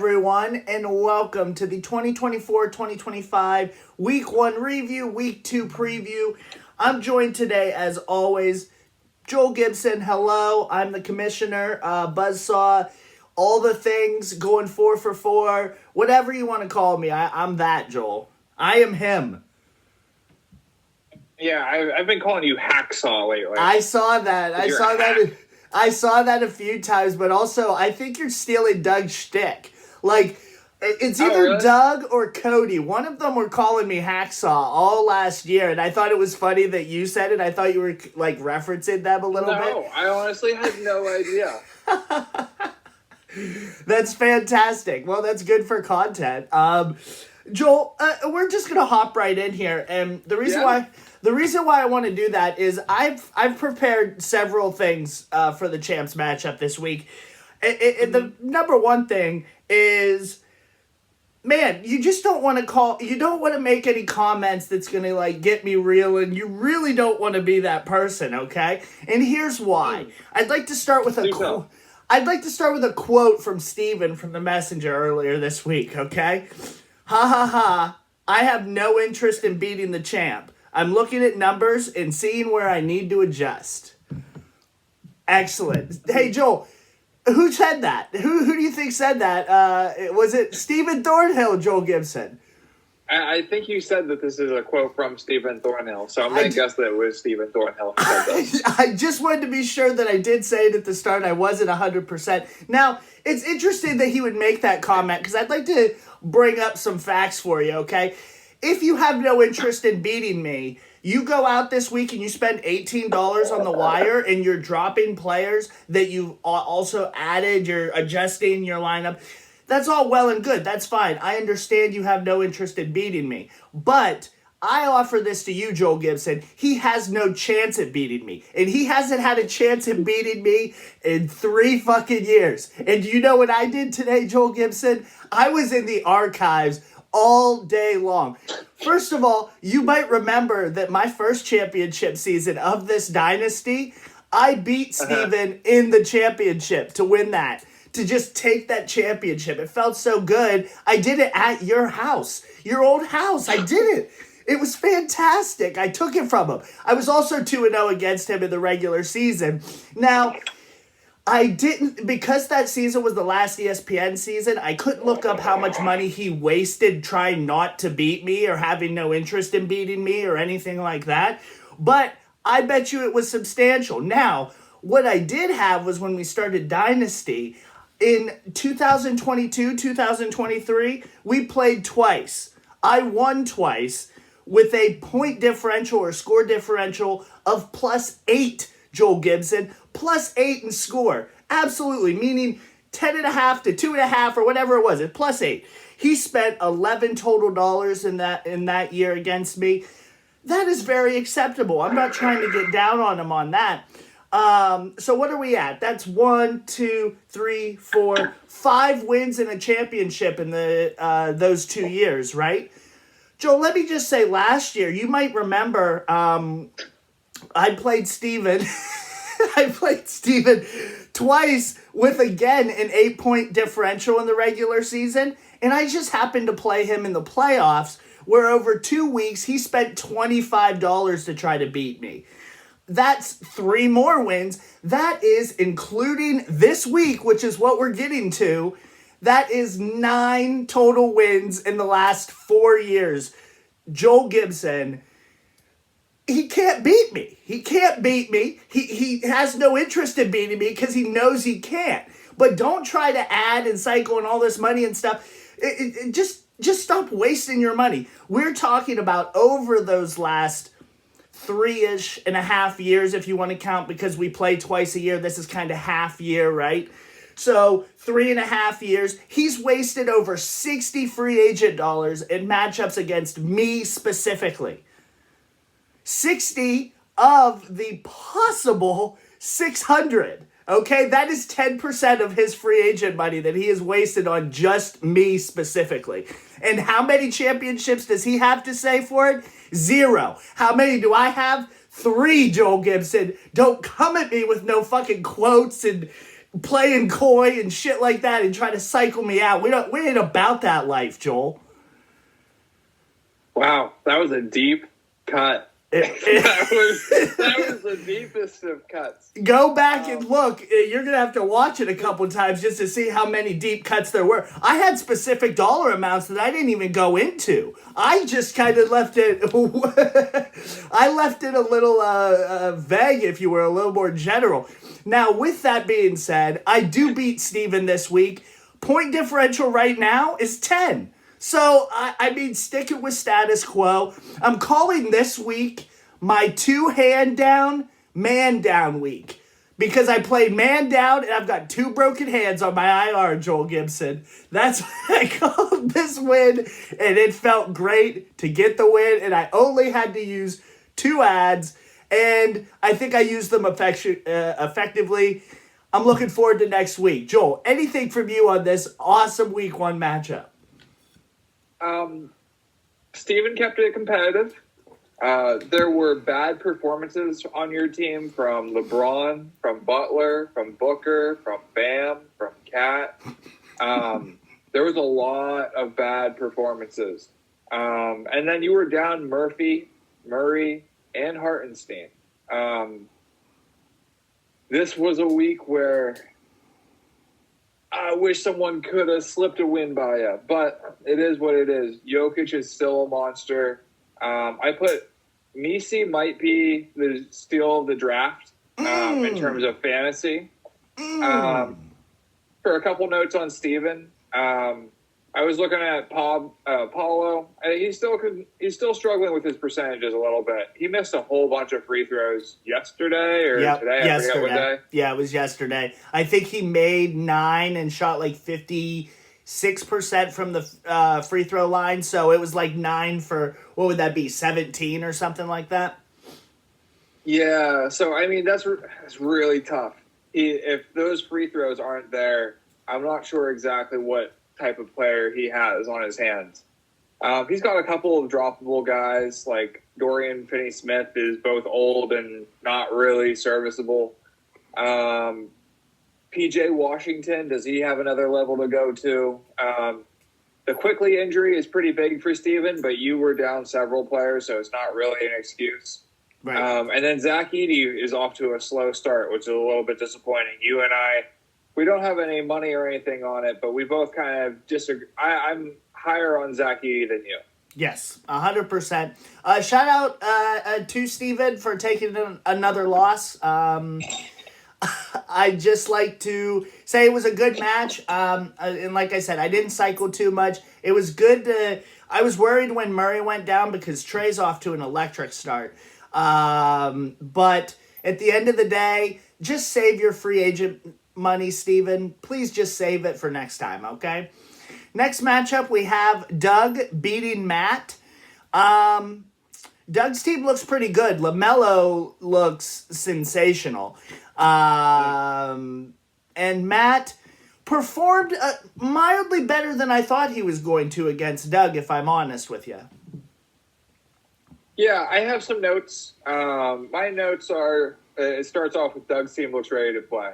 Everyone, and welcome to the 2024-2025 Week 1 review, Week 2 preview. I'm joined today, as always, Joel Gibson. Hello, I'm the commissioner, Buzzsaw, all the things, going 4 for 4, whatever you want to call me. I'm that, Joel. I am him. Yeah, I've been calling you Hacksaw lately. I saw that. I saw that a few times, but also I think you're stealing Doug's shtick. Like, it's either really? Doug or Cody. One of them were calling me Hacksaw all last year, and I thought it was funny that you said it. I thought you were, like, referencing them a little bit. No, I honestly had no idea. That's fantastic. Well, that's good for content. Joel, we're just gonna hop right in here, and the reason why I want to do that is I've prepared several things for the champs matchup this week. And the number one thing is, man, you just don't want to make any comments that's going to, like, get me reeling. You really don't want to be that person, okay? And here's why. I'd like to start with a quote from Steven from the Messenger earlier this week, okay? Ha ha ha, I have no interest in beating the champ. I'm looking at numbers and seeing where I need to adjust. Excellent. Hey, Joel, who said that? Who do you think said that? Was it Stephen Thornhill, Joel Gibson? I think you said that this is a quote from Stephen Thornhill, so I'm going to guess that it was Stephen Thornhill who said that. I just wanted to be sure that I did say it at the start. I wasn't 100%. Now, it's interesting that he would make that comment, because I'd like to bring up some facts for you, okay? If you have no interest in beating me, you go out this week and you spend $18 on the wire and you're dropping players that you've also added, you're adjusting your lineup. That's all well and good. That's fine. I understand you have no interest in beating me. But I offer this to you, Joel Gibson. He has no chance at beating me. And he hasn't had a chance at beating me in 3 fucking years. And you know what I did today, Joel Gibson? I was in the archives all day long. First of all, you might remember that my first championship season of this dynasty, I beat Steven in the championship to win that. To just take that championship. It felt so good. I did it at your house. Your old house. I did it. It was fantastic. I took it from him. I was also 2-0 against him in the regular season. Now, I didn't, because that season was the last ESPN season, I couldn't look up how much money he wasted trying not to beat me or having no interest in beating me or anything like that. But I bet you it was substantial. Now, what I did have was when we started Dynasty, in 2022, 2023, we played twice. I won twice with a point differential or score differential of +8, Joel Gibson. +8 in score. Absolutely. Meaning 10.5 to 2.5 or whatever it was. It's +8. He spent $11 total in that year against me. That is very acceptable. I'm not trying to get down on him on that. So what are we at? That's 1, 2, 3, 4, 5 wins in a championship in those 2 years, right? Joel, let me just say, last year, you might remember, I played Steven. I played Steven twice with, again, an 8-point differential in the regular season, and I just happened to play him in the playoffs, where over 2 weeks, he spent $25 to try to beat me. That's 3 more wins. That is including this week, which is what we're getting to. That is 9 total wins in the last 4 years. Joel Gibson, he can't beat me. He can't beat me. He has no interest in beating me because he knows he can't. But don't try to add and cycle and all this money and stuff. Just stop wasting your money. We're talking about over those last 3.5 years, if you want to count, because we play twice a year. This is kind of half year, right? So 3.5 years. He's wasted over 60 free agent dollars in matchups against me specifically. 60 of the possible 600. Okay, that is 10% of his free agent money that he has wasted on just me specifically. And how many championships does he have to say for it? 0. How many do I have? 3, Joel Gibson. Don't come at me with no fucking quotes and playing coy and shit like that and try to cycle me out. We ain't about that life, Joel. Wow, that was a deep cut. That was the deepest of cuts. Go back and look. You're going to have to watch it a couple times just to see how many deep cuts there were. I had specific dollar amounts that I didn't even go into. I just kind of left it. I left it a little vague, if you were, a little more general. Now, with that being said, I do beat Steven this week. Point differential right now is 10. So, I mean, sticking with status quo. I'm calling this week my 2-hand down, man down week. Because I played man down and I've got 2 broken hands on my IR, Joel Gibson. That's what I called this win. And it felt great to get the win. And I only had to use 2 ads. And I think I used them effectively. I'm looking forward to next week. Joel, anything from you on this awesome week 1 matchup? Steven kept it competitive. There were bad performances on your team from LeBron, from Butler, from Booker, from Bam, from Cat. There was a lot of bad performances. And then you were down Murphy, Murray, and Hartenstein. This was a week where I wish someone could have slipped a win by you, but it is what it is. Jokic is still a monster. I put Misi might be the steal of the draft in terms of fantasy. For a couple notes on Steven, I was looking at Paulo. He's still struggling with his percentages a little bit. He missed a whole bunch of free throws yesterday or today. I forget what day. Yeah, it was yesterday. I think he made 9 and shot like 56% from the free throw line. So it was like 9 for, what would that be, 17 or something like that? Yeah, so I mean that's really tough. If those free throws aren't there, I'm not sure exactly what type of player he has on his hands. He's got a couple of droppable guys, like Dorian Finney-Smith is both old and not really serviceable. PJ Washington, does he have another level to go to? The Quickly injury is pretty big for Steven, but you were down several players, so it's not really an excuse. Right. And then Zach Edey is off to a slow start, which is a little bit disappointing. You and I, we don't have any money or anything on it, but we both kind of disagree. I'm higher on Zach Edey than you. Yes, 100%. Shout out to Steven for taking another loss. I'd just like to say it was a good match. And like I said, I didn't cycle too much. It was good. I was worried when Murray went down because Trey's off to an electric start. But at the end of the day, just save your free agent money, Steven. Please just save it for next time, okay? Next matchup, we have Doug beating Matt. Doug's team looks pretty good. LaMelo looks sensational. And Matt performed mildly better than I thought he was going to against Doug, if I'm honest with you. Yeah, I have some notes. My notes are, it starts off with Doug's team looks ready to play.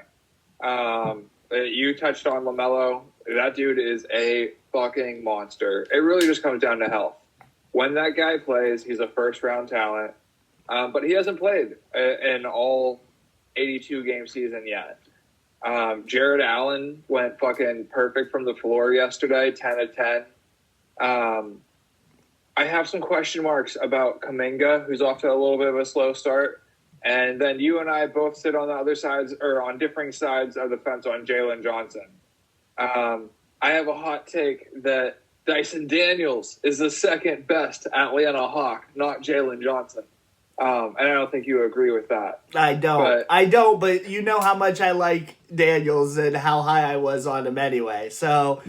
You touched on LaMelo. That dude is a fucking monster. It really just comes down to health. When that guy plays, he's a first-round talent. But he hasn't played in all 82-game season yet. Jared Allen went fucking perfect from the floor yesterday, 10 of 10. I have some question marks about Kuminga, who's off to a little bit of a slow start. And then you and I both sit on the other sides, or on differing sides of the fence on Jalen Johnson. I have a hot take that Dyson Daniels is the second best Atlanta Hawk, not Jalen Johnson. And I don't think you agree with that. I don't, but you know how much I like Daniels and how high I was on him anyway. So,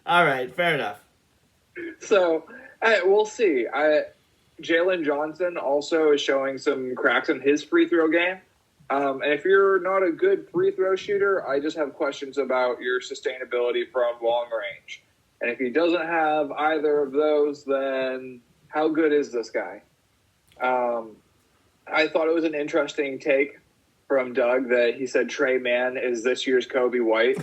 all right, fair enough. So, we'll see. Jalen Johnson also is showing some cracks in his free throw game. And if you're not a good free throw shooter, I just have questions about your sustainability from long range. And if he doesn't have either of those, then how good is this guy? I thought it was an interesting take from Doug that he said Trey Mann is this year's Kobe White.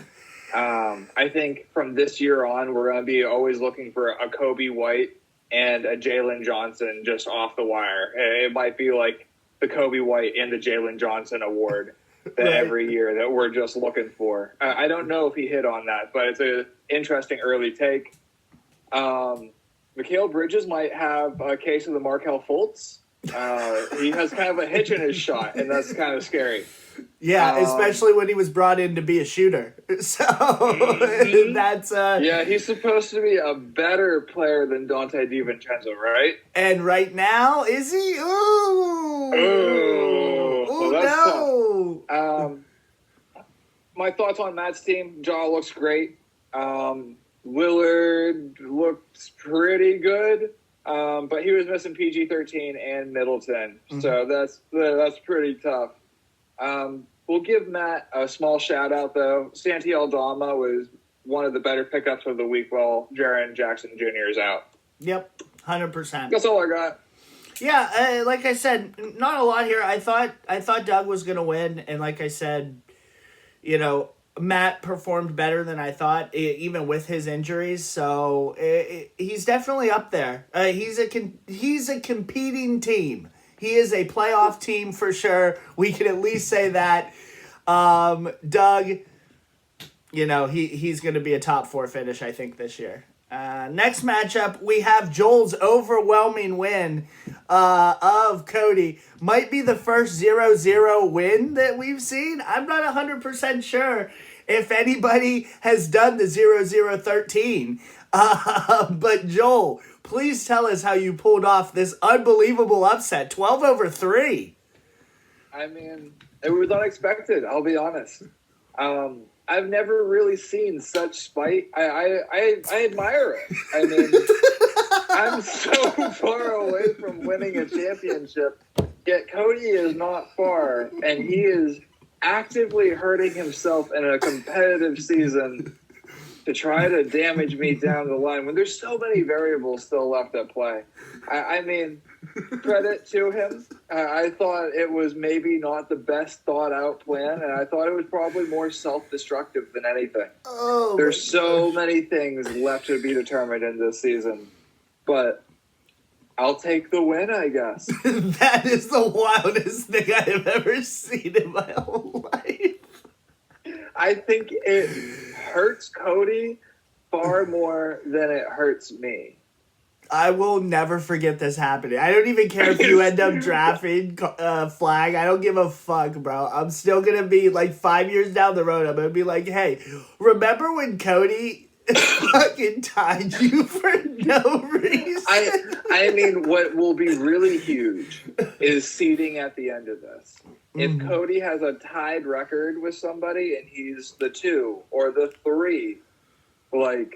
I think from this year on, we're going to be always looking for a Kobe White and a Jalen Johnson just off the wire. It might be like the Kobe White and the Jalen Johnson award that every year that we're just looking for. I don't know if he hit on that, but it's an interesting early take. Mikal Bridges might have a case of the Markelle Fultz. He has kind of a hitch in his shot, and that's kind of scary. Yeah, especially when he was brought in to be a shooter. So that's yeah, he's supposed to be a better player than Dante DiVincenzo, right? And right now, is he? Ooh, well, no. My thoughts on Matt's team: Ja looks great. Lillard looks pretty good, but he was missing PG-13 and Middleton, so that's pretty tough. We'll give Matt a small shout-out, though. Santi Aldama was one of the better pickups of the week while Jaren Jackson Jr. is out. Yep, 100%. That's all I got. Yeah, like I said, not a lot here. I thought Doug was going to win, and like I said, Matt performed better than I thought, even with his injuries. So he's definitely up there. He's a competing team. He is a playoff team for sure. We can at least say that. Doug, he's going to be a top 4 finish, I think, this year. Next matchup, we have Joel's overwhelming win of Cody. Might be the first 0-0 win that we've seen. I'm not 100% sure if anybody has done the 0-0-13. But Joel, please tell us how you pulled off this unbelievable upset, 12-3. I mean, it was unexpected, I'll be honest. I've never really seen such spite. I admire it. I mean, I'm so far away from winning a championship, yet Cody is not far, and he is actively hurting himself in a competitive season to try to damage me down the line when there's so many variables still left at play. I mean, credit to him. I thought it was maybe not the best thought out plan, and I thought it was probably more self-destructive than anything. There's so many things left to be determined in this season, but I'll take the win, I guess. That is the wildest thing I have ever seen in my whole life. I think it hurts Cody far more than it hurts me. I will never forget this happening. I don't even care if you end up drafting Flag. I don't give a fuck, bro. I'm still going to be like 5 years down the road. I'm going to be like, hey, remember when Cody fucking tied you for no reason? I mean, what will be really huge is seeding at the end of this. If Cody has a tied record with somebody and he's the 2 or the 3, like,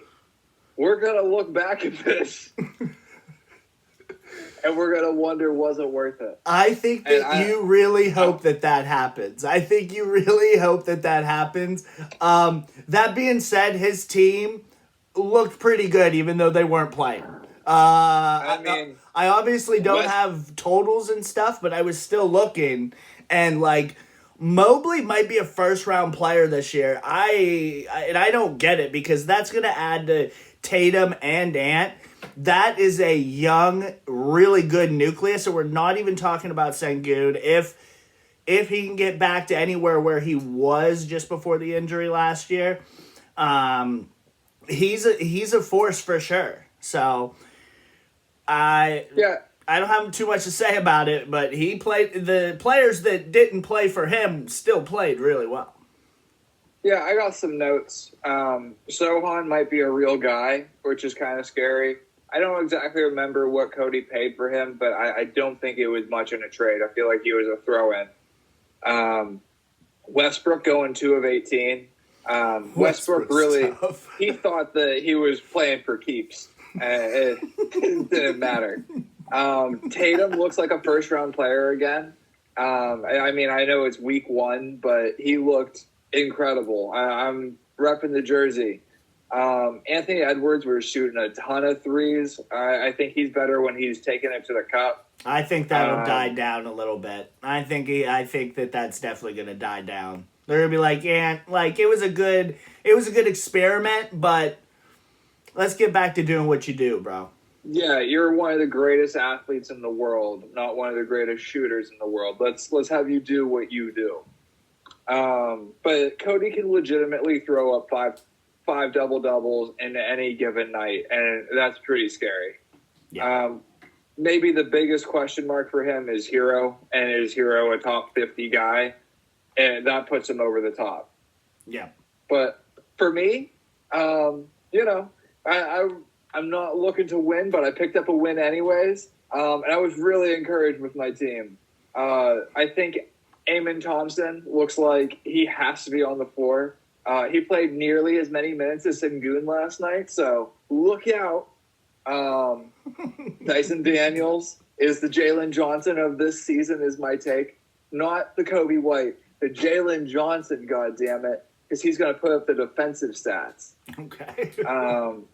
we're going to look back at this and we're going to wonder, was it worth it? I think that you really hope that happens. I think you really hope that happens. That being said, his team looked pretty good even though they weren't playing. I obviously don't have totals and stuff, but I was still looking, and like Mobley might be a first-round player this year. I don't get it because that's going to add to Tatum and Ant. That is a young, really good nucleus, so we're not even talking about Sengun. If he can get back to anywhere where he was just before the injury last year, he's a force for sure. So I don't have too much to say about it, but he played. The players that didn't play for him still played really well. Yeah, I got some notes. Sohan might be a real guy, which is kind of scary. I don't exactly remember what Cody paid for him, but I don't think it was much in a trade. I feel like he was a throw-in. Westbrook going 2 of 18. Westbrook really, he thought that he was playing for keeps. It didn't matter. Tatum looks like a first-round player again. I mean, I know it's week 1, but he looked incredible. I'm repping the jersey. Anthony Edwards was shooting a ton of threes. I think he's better when he's taking it to the cup. I think that'll die down a little bit. I think that's definitely going to die down. They're going to be like, yeah, like it was a good experiment, but let's get back to doing what you do, bro. Yeah, you're one of the greatest athletes in the world, not one of the greatest shooters in the world. Let's have you do what you do. But Cody can legitimately throw up five double doubles in any given night, and that's pretty scary. Yeah. Maybe the biggest question mark for him is Hero, and is Hero a top 50 guy? And that puts him over the top. Yeah. But for me, I'm not looking to win, but I picked up a win anyways. And I was really encouraged with my team. I think Amen Thompson looks like he has to be on the floor. He played nearly as many minutes as Sengun last night, so look out. Dyson Daniels is the Jalen Johnson of this season is my take. Not the Kobe White, the Jalen Johnson, goddammit, because he's going to put up the defensive stats. Okay. I'm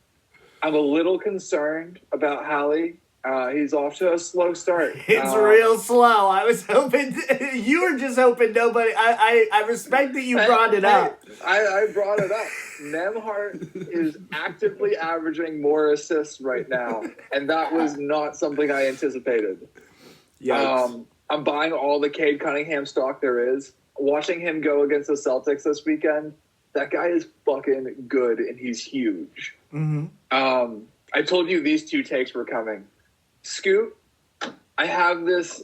a little concerned about Hallie. He's off to a slow start. It's real slow. I was hoping you were just hoping nobody. I respect that you brought it up. I brought it up. Nemhart is actively averaging more assists right now, and that was not something I anticipated. I'm buying all the Cade Cunningham stock there is. Watching him go against the Celtics this weekend, that guy is fucking good, and he's huge. Mm-hmm. I told you these two takes were coming. Scoot, I have this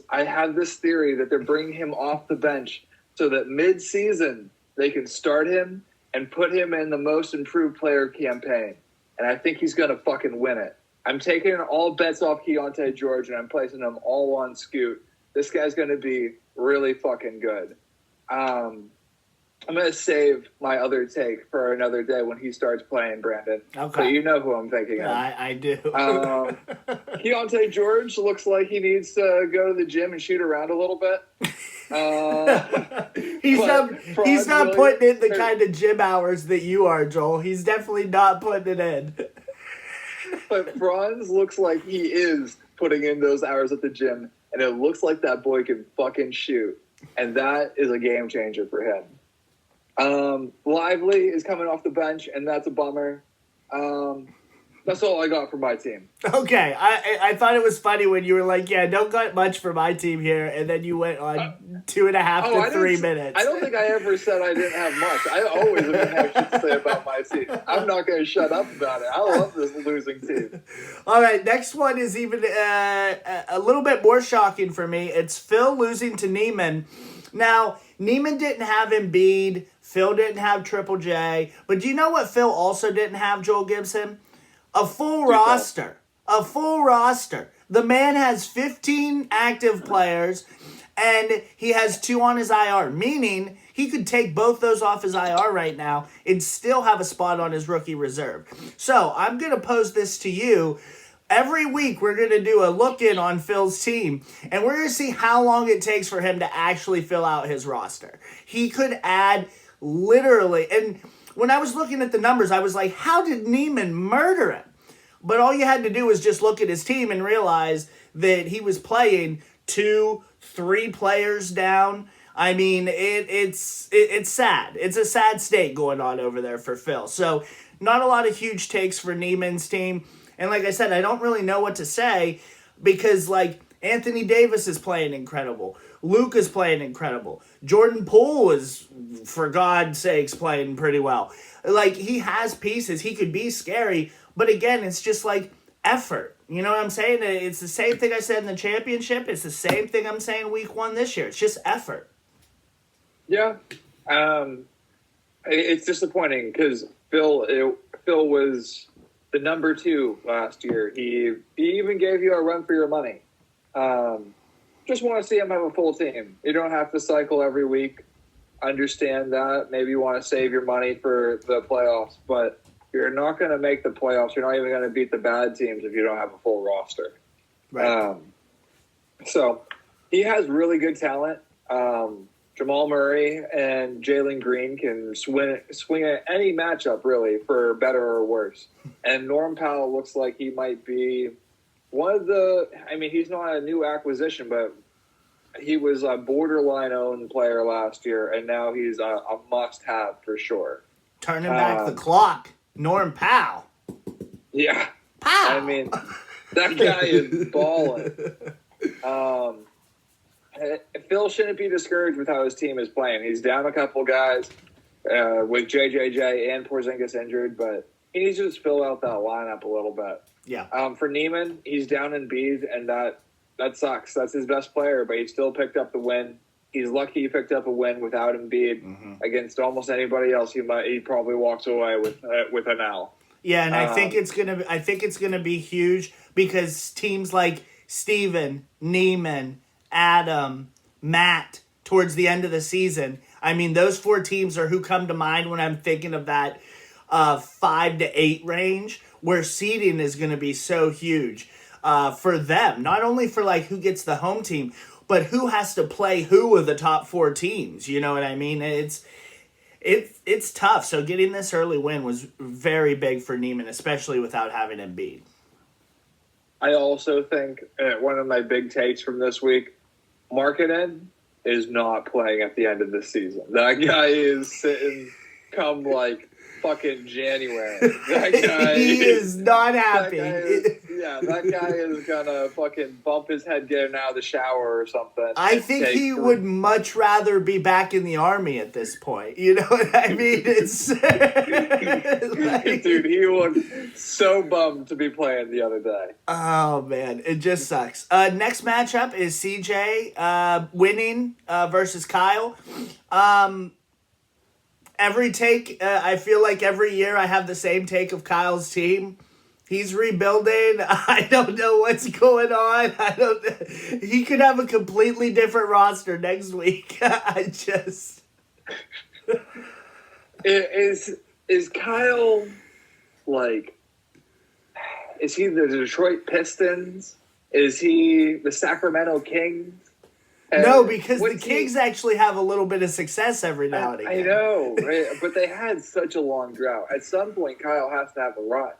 theory that they're bringing him off the bench so that mid-season they can start him and put him in the most improved player campaign. And I think he's going to fucking win it. I'm taking all bets off Keontae George and I'm placing them all on Scoot. This guy's going to be really fucking good. I'm going to save my other take for another day when he starts playing, Brandon. Okay. So you know who I'm thinking of. I do. Keontae George looks like he needs to go to the gym and shoot around a little bit. He's not putting in the kind of gym hours that you are, Joel. He's definitely not putting it in. But Franz looks like he is putting in those hours at the gym, and it looks like that boy can fucking shoot. And that is a game changer for him. Lively is coming off the bench, and that's a bummer. That's all I got for my team. Okay, I thought it was funny when you were like, yeah, don't got much for my team here, and then you went on 2.5 to 3 minutes. I don't think I ever said I didn't have much. I always have shit to say about my team. I'm not going to shut up about it. I love this losing team. All right, next one is even a little bit more shocking for me. It's Phil losing to Neiman. Now, Neiman didn't have Embiid. Phil didn't have Triple J. But do you know what Phil also didn't have, Joel Gibson? A full roster. A full roster. The man has 15 active players, and he has 2 on his IR, meaning he could take both those off his IR right now and still have a spot on his rookie reserve. So I'm going to pose this to you. Every week, we're going to do a look-in on Phil's team, and we're going to see how long it takes for him to actually fill out his roster. He could add literally, and when I was looking at the numbers, I was like, how did Neiman murder him? But all you had to do was just look at his team and realize that he was playing 2-3 players down. I mean, it's sad. It's a sad state going on over there for Phil. So not a lot of huge takes for Neiman's team. And like I said, I don't really know what to say because, like, Anthony Davis is playing incredible. Luke is playing incredible. Jordan Poole is, for God's sakes, playing pretty well. Like, he has pieces. He could be scary. But again, it's just like effort. You know what I'm saying? It's the same thing I said in the championship. It's the same thing I'm saying week 1 this year. It's just effort. Yeah. It's disappointing because Phil was the number 2 last year. He even gave you a run for your money. Just want to see him have a full team. You don't have to cycle every week. Understand that. Maybe you want to save your money for the playoffs, but you're not going to make the playoffs. You're not even going to beat the bad teams if you don't have a full roster. Right. So he has really good talent. Jamal Murray and Jalen Green can swing at any matchup, really, for better or worse. And Norm Powell looks like he might be he's not a new acquisition, but he was a borderline owned player last year, and now he's a must-have for sure. Turning back the clock, Norm Powell. Yeah. Pow! I mean, that guy is balling. Phil shouldn't be discouraged with how his team is playing. He's down a couple guys with JJJ and Porzingis injured, but he needs to just fill out that lineup a little bit. Yeah. For Neiman, he's down in Embiid, and that sucks. That's his best player, but he still picked up the win. He's lucky he picked up a win without Embiid against almost anybody else. He probably walks away with an L. Yeah, and I think it's gonna be huge because teams like Steven, Neiman, Adam, Matt, towards the end of the season. I mean, those 4 teams are who come to mind when I'm thinking of that 5 to 8 range, where seeding is going to be so huge for them. Not only for like who gets the home team, but who has to play who of the top 4 teams. You know what I mean? It's tough. So getting this early win was very big for Neiman, especially without having Embiid. I also think one of my big takes from this week, Markkanen is not playing at the end of the season. That guy is sitting come like fucking January. That guy is not happy. That guy is gonna fucking bump his head getting out of the shower or something. I think he would much rather be back in the army at this point. You know what I mean? It's like, dude, he looked so bummed to be playing the other day. Oh man, it just sucks. Next matchup is CJ winning versus Kyle. Every take, I feel like every year I have the same take of Kyle's team. He's rebuilding. I don't know what's going on. He could have a completely different roster next week. Is Kyle like? Is he the Detroit Pistons? Is he the Sacramento Kings? No, because the Kings actually have a little bit of success every now and again. I know, right? But they had such a long drought. At some point, Kyle has to have a run.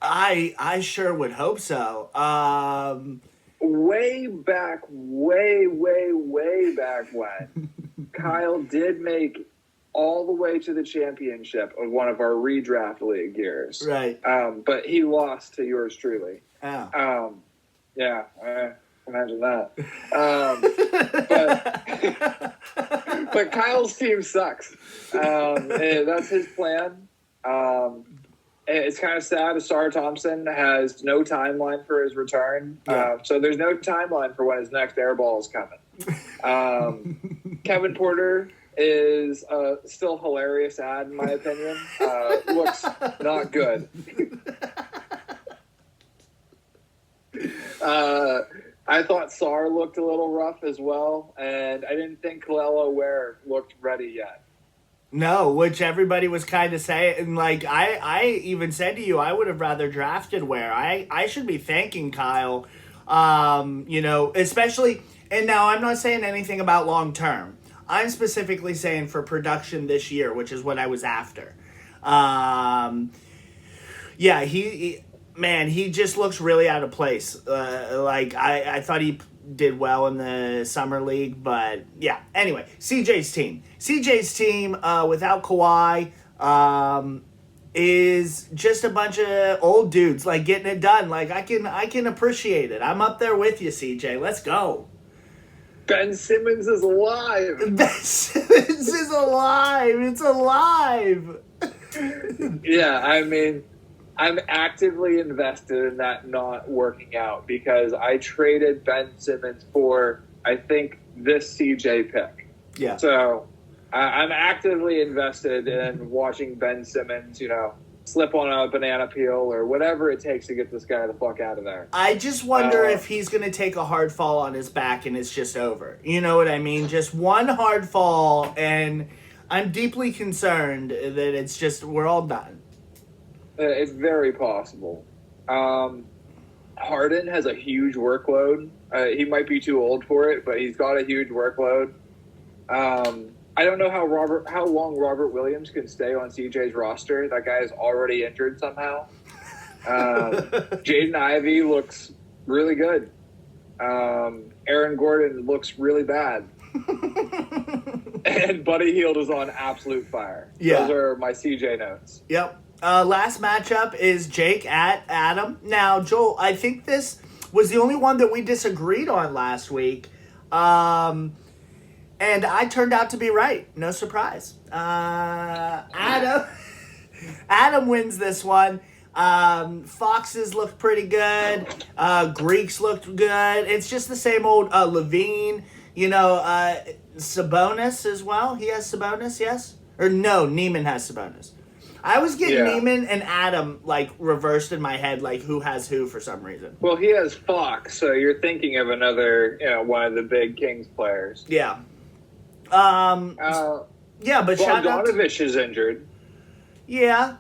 I sure would hope so. Way back when, Kyle did make all the way to the championship of one of our redraft league years. Right. But he lost to yours truly. Oh. Imagine that. But Kyle's team sucks. That's his plan. It's kind of sad. Asar Thompson has no timeline for his return. Yeah. So there's no timeline for when his next air ball is coming. Kevin Porter is still hilarious ad, in my opinion. Looks not good. I thought Sar looked a little rough as well, and I didn't think Kel'el Ware looked ready yet. No, which everybody was kind of saying. And like I even said to you, I would have rather drafted Ware. I should be thanking Kyle, especially. And now I'm not saying anything about long term. I'm specifically saying for production this year, which is what I was after. He just looks really out of place. I thought he did well in the summer league, but yeah. Anyway, CJ's team without Kawhi is just a bunch of old dudes like getting it done. Like I can appreciate it. I'm up there with you, CJ. Let's go. Ben Simmons is alive. Ben Simmons is alive. It's alive. Yeah, I mean, I'm actively invested in that not working out because I traded Ben Simmons for, I think, this CJ pick. Yeah. So I'm actively invested in watching Ben Simmons, slip on a banana peel or whatever it takes to get this guy the fuck out of there. I just wonder if he's going to take a hard fall on his back and it's just over. You know what I mean? Just one hard fall, and I'm deeply concerned that it's just, we're all done. It's very possible. Harden has a huge workload. He might be too old for it, but he's got a huge workload. I don't know how long Robert Williams can stay on CJ's roster. That guy is already injured somehow. Jaden Ivey looks really good. Aaron Gordon looks really bad. And Buddy Hield is on absolute fire. Yeah. Those are my CJ notes. Yep. Last matchup is Jake at Adam. Now, Joel, I think this was the only one that we disagreed on last week. And I turned out to be right. No surprise. Adam wins this one. Foxes looked pretty good. Greeks looked good. It's just the same old Levine. Sabonis as well. He has Sabonis, yes? Or no, Neiman has Sabonis. I was getting Neiman and Adam reversed in my head, who has who for some reason. Well, he has Fox, so you're thinking of another, one of the big Kings players. Yeah. But Bogdanovich is injured. Yeah,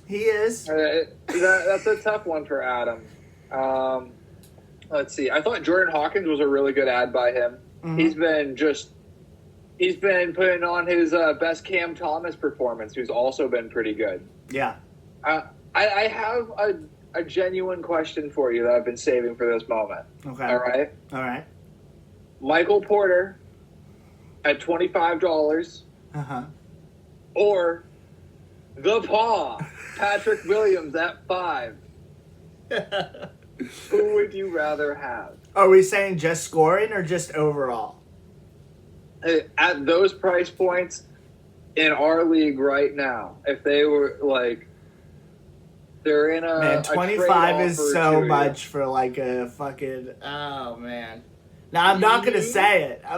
he is. That's a tough one for Adam. Let's see. I thought Jordan Hawkins was a really good ad by him. Mm-hmm. He's been putting on his best Cam Thomas performance, who's also been pretty good. Yeah. I have a genuine question for you that I've been saving for this moment. Okay. All right. Michael Porter at $25. Uh-huh. Or the Paw, Patrick Williams at $5. Who would you rather have? Are we saying just scoring or just overall? At those price points in our league right now, if they were they're in a man, 25 a is so much for a fucking, oh man. Now I'm not gonna say it. I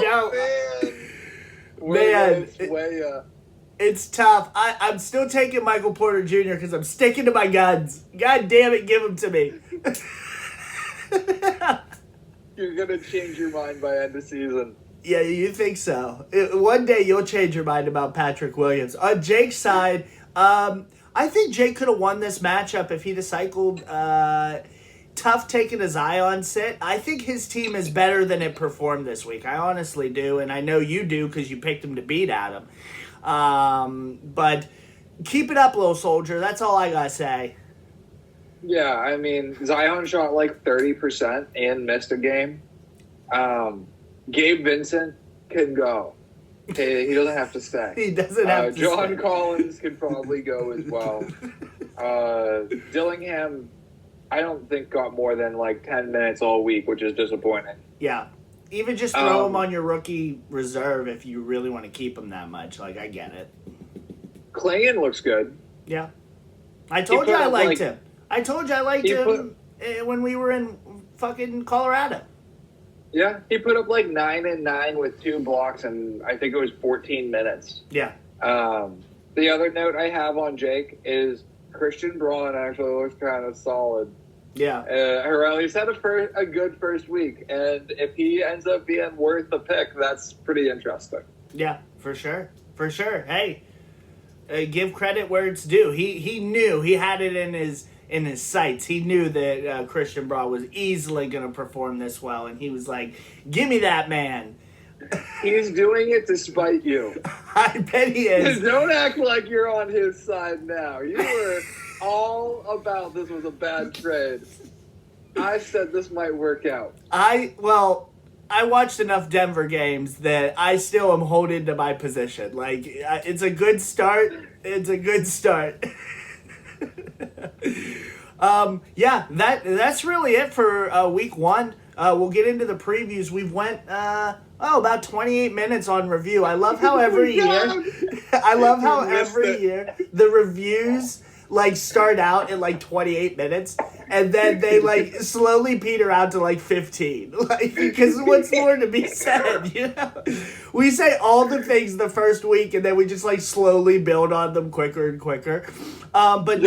don't. Man, it's tough. I'm still taking Michael Porter Jr. because I'm sticking to my guns. God damn it, give him to me. You're going to change your mind by end of season. Yeah, you think so. One day you'll change your mind about Patrick Williams. On Jake's side, I think Jake could have won this matchup if he'd have cycled. Tough taking a Zion sit. I think his team is better than it performed this week. I honestly do, and I know you do because you picked him to beat Adam. But keep it up, little soldier. That's all I got to say. Yeah, I mean, Zion shot 30% and missed a game. Gabe Vincent can go. He doesn't have to stay. He doesn't have to John stay. Collins could probably go as well. Dillingham, I don't think got more than 10 minutes all week, which is disappointing. Yeah. Even just throw him on your rookie reserve if you really want to keep him that much. I get it. Klingon looks good. Yeah. I told you I liked him. I told you I liked him when we were in fucking Colorado. Yeah, he put up 9 and 9 with 2 blocks, and I think it was 14 minutes. Yeah. The other note I have on Jake is Christian Braun actually looks kind of solid. Yeah. He's had a good first week, and if he ends up being worth the pick, that's pretty interesting. Yeah, for sure. For sure. Hey, give credit where it's due. He knew. He had it in his sights. He knew that Christian Braun was easily going to perform this well, and he was like, give me that man. He's doing it to spite you. I bet he is. Don't act like you're on his side now. You were all about this was a bad trade. I said this might work out. I watched enough Denver games that I still am holding to my position. It's a good start. It's a good start. That's really it for week 1. We'll get into the previews. We've went about 28 minutes on review. I love how every year the reviews start out at 28 minutes and then they slowly peter out to 15. Because what's more to be said, We say all the things the first week and then we just slowly build on them quicker and quicker. But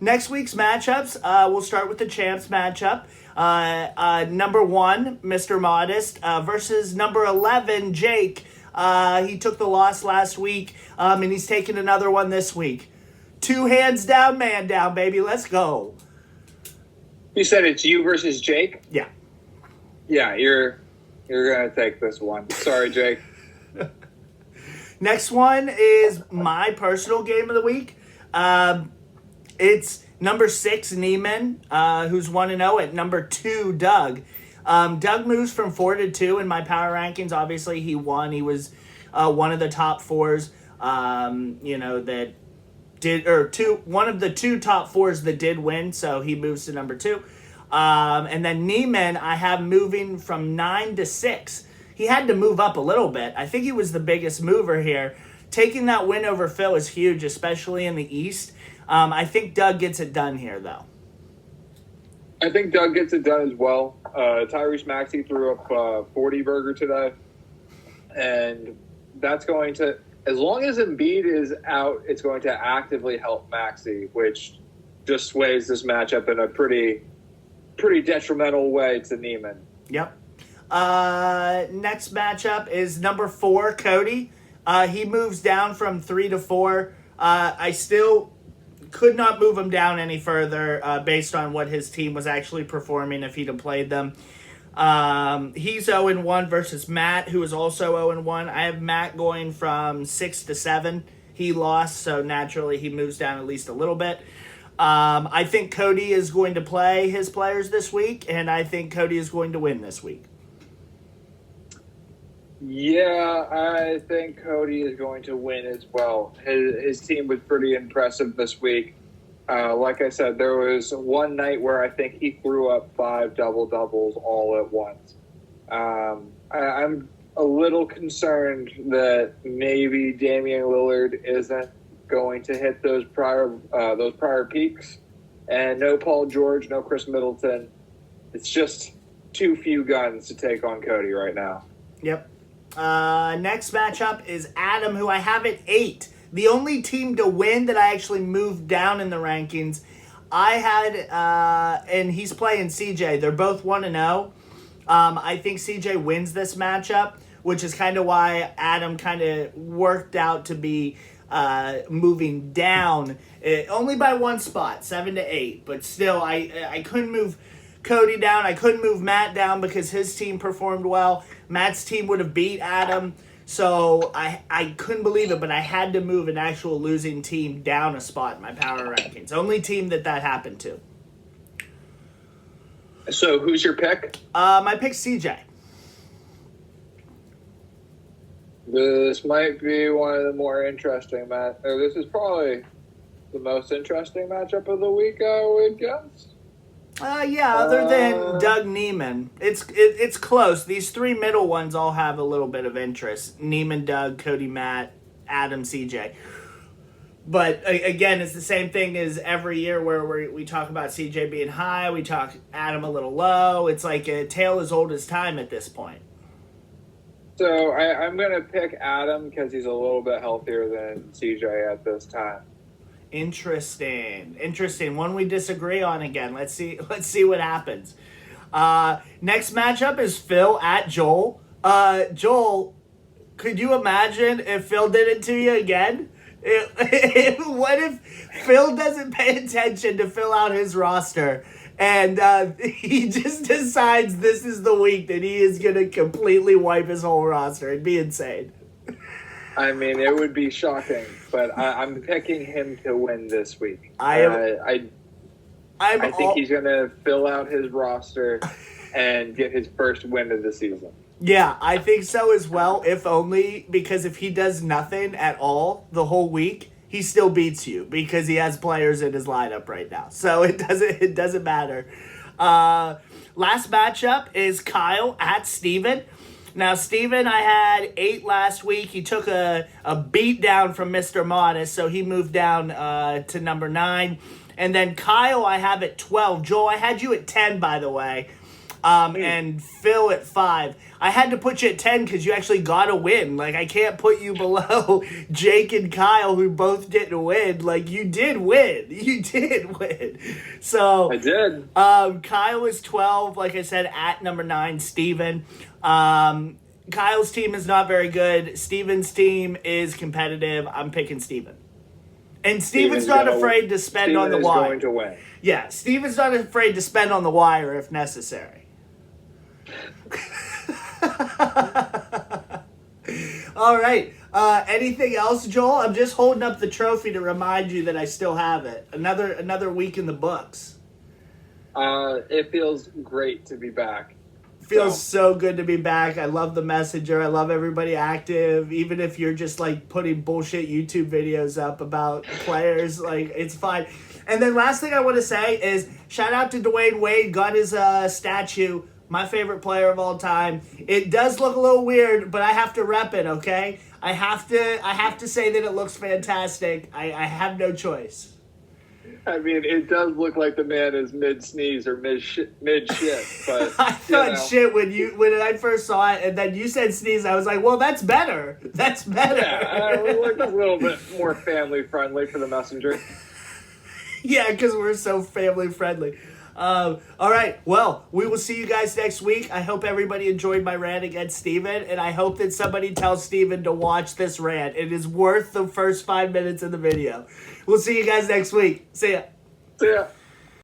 next week's matchups, we'll start with the champs matchup. Number 1, Mr. Modest, versus number 11, Jake. He took the loss last week, and he's taking another one this week. 2 hands down, man down, baby. Let's go. You said it's you versus Jake? Yeah. Yeah, you're going to take this one. Sorry, Jake. Next one is my personal game of the week. It's Number 6, Neiman, who's 1-0 at number 2, Doug. Doug moves from 4 to 2 in my power rankings. Obviously, he won. He was one of the top 4s, that did, or one of the 2 top 4s that did win, so he moves to number 2. And then Neiman, I have moving from 9 to 6. He had to move up a little bit. I think he was the biggest mover here. Taking that win over Phil is huge, especially in the East. I think Doug gets it done here, though. I think Doug gets it done as well. Tyrese Maxey threw up 40 burger today. And that's going to, as long as Embiid is out, it's going to actively help Maxey, which just sways this matchup in a pretty detrimental way to Neiman. Yep. Next matchup is number 4, Cody. He moves down from 3 to 4. I still could not move him down any further based on what his team was actually performing if he'd have played them. He's 0-1 versus Matt, who is also 0-1. I have Matt going from 6 to 7. He lost, so naturally he moves down at least a little bit. I think Cody is going to play his players this week, and I think Cody is going to win this week. Yeah, I think Cody is going to win as well. His team was pretty impressive this week. Like I said, there was one night where I think he threw up 5 double-doubles all at once. I'm a little concerned that maybe Damian Lillard isn't going to hit those prior peaks. And no Paul George, no Chris Middleton. It's just too few guns to take on Cody right now. Yep. Next matchup is Adam, who I have at 8. The only team to win that I actually moved down in the rankings, I had, and he's playing CJ. They're both 1-0. I think CJ wins this matchup, which is kind of why Adam kind of worked out to be moving down only by 1 spot, 7 to 8. But still, I couldn't move Cody down. I couldn't move Matt down because his team performed well. Matt's team would have beat Adam. So I couldn't believe it, but I had to move an actual losing team down a spot in my power rankings. Only team that happened to. So who's your pick? My pick's CJ. This might be one of the more interesting this is probably the most interesting matchup of the week, I would guess. Other than Doug Neiman. It's close. These 3 middle ones all have a little bit of interest. Neiman, Doug, Cody, Matt, Adam, CJ. But again, it's the same thing as every year where we talk about CJ being high, we talk Adam a little low. It's like a tale as old as time at this point. So I'm going to pick Adam because he's a little bit healthier than CJ at this time. Interesting. One we disagree on again. Let's see what happens. Next matchup is Phil at Joel. Joel, could you imagine if Phil did it to you again? What if Phil doesn't pay attention to fill out his roster and he just decides this is the week that he is going to completely wipe his whole roster? It'd be insane. I mean, it would be shocking, but I'm picking him to win this week. I think he's going to fill out his roster and get his first win of the season. Yeah, I think so as well, if only because if he does nothing at all the whole week, he still beats you because he has players in his lineup right now. So it doesn't matter. Last matchup is Kyle at Steven. Now, Steven, I had 8 last week. He took a beat down from Mr. Modest, so he moved down to number 9. And then Kyle, I have at 12. Joel, I had you at 10, by the way, and Phil at 5. I had to put you at 10 because you actually got a win. Like, I can't put you below Jake and Kyle, who both didn't win. Like, you did win. You did win. So I did. Kyle is 12, like I said, at number 9, Steven. Kyle's team is not very good. Steven's team is competitive. I'm picking Steven. And Steven's not afraid to spend on the wire. Going to win. Yeah, Steven's not afraid to spend on the wire if necessary. All right. Anything else, Joel? I'm just holding up the trophy to remind you that I still have it. Another week in the books. It feels great to be back. Feels so good to be back. I love the messenger. I love everybody active. Even if you're just like putting bullshit YouTube videos up about players, like it's fine. And then last thing I want to say is shout out to Dwayne Wade. Got his statue. My favorite player of all time. It does look a little weird, but I have to rep it. Okay, I have to say that it looks fantastic. I have no choice. I mean, it does look like the man is mid-sneeze or mid-shit, but... I thought shit when I first saw it, and then you said sneeze, I was like, well, that's better. That's better. Yeah, we look a little bit more family-friendly for the messenger. Yeah, because we're so family-friendly. All right, well, we will see you guys next week. I hope everybody enjoyed my rant against Steven, and I hope that somebody tells Steven to watch this rant. It is worth the first 5 minutes of the video. We'll see you guys next week. See ya. See ya.